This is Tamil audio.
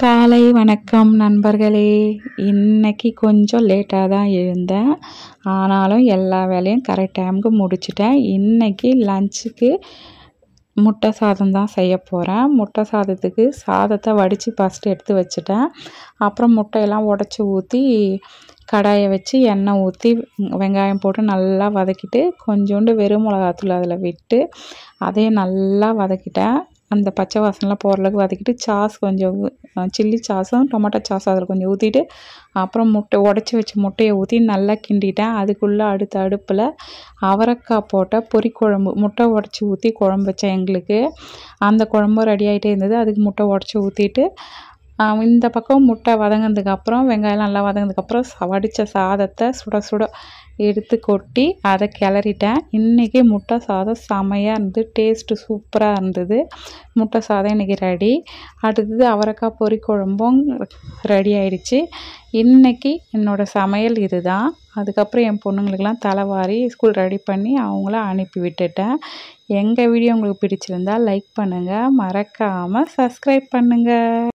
காலை வணக்கம் நண்பர்களே. இன்னைக்கு கொஞ்சம் லேட்டாக தான் எழுந்தேன். ஆனாலும் எல்லா வேலையும் கரெக்ட் டைமுக்கு முடிச்சிட்டேன். இன்னைக்கு லஞ்சுக்கு முட்டை சாதம் தான் செய்ய போகிறேன். முட்டை சாதத்துக்கு சாதத்தை வடித்து ஃபஸ்ட்டு எடுத்து வச்சுட்டேன். அப்புறம் முட்டையெல்லாம் உடச்சி ஊற்றி கடாயை வச்சு எண்ணெய் ஊற்றி வெங்காயம் போட்டு நல்லா வதக்கிட்டு கொஞ்சோண்டு வெறும் மிளகாத்தூள் அதில் விட்டு அதையும் நல்லா வதக்கிட்டேன். அந்த பச்சை வாசனைலாம் போகிற அளவுக்கு வதக்கிட்டு சாஸ் கொஞ்சம் சில்லி சாஸும் டொமேட்டோ சாஸும் அதில் கொஞ்சம் ஊற்றிட்டு அப்புறம் உடச்சி வச்ச முட்டையை ஊற்றி நல்லா கிண்டிட்டேன். அதுக்குள்ளே அடுப்பில் அவரைக்காய் போட்ட பொரிக்குழம்பு முட்டை உடச்சி ஊற்றி குழம்பு வச்சேன். எங்களுக்கு அந்த குழம்பும் ரெடி ஆகிட்டே இருந்தது. அதுக்கு முட்டை உடச்சி ஊற்றிட்டு இந்த பக்கம் முட்டை வதங்கினதுக்கப்புறம் வெங்காயம் நல்லா வதங்கினதுக்கப்புறம் வடித்த சாதத்தை சுட சுட எடுத்து கொட்டி அதை கிளறிட்டேன். இன்றைக்கி முட்டை சாதம் செமையாக இருந்தது. டேஸ்ட்டு சூப்பராக இருந்தது. முட்டை சாதம் இன்றைக்கி ரெடி. அடுத்தது அவரைக்காய் பொரிக்குழம்பும் ரெடி ஆயிடுச்சு. இன்றைக்கி என்னோடய சமையல் இது தான். அதுக்கப்புறம் என் பொண்ணுங்களுக்கெல்லாம் தலைவாரி ஸ்கூல் ரெடி பண்ணி அவங்கள அனுப்பி விட்டுட்டேன். எங்கள் வீடியோ உங்களுக்கு பிடிச்சிருந்தால் லைக் பண்ணுங்கள், மறக்காமல் சப்ஸ்கிரைப் பண்ணுங்கள்.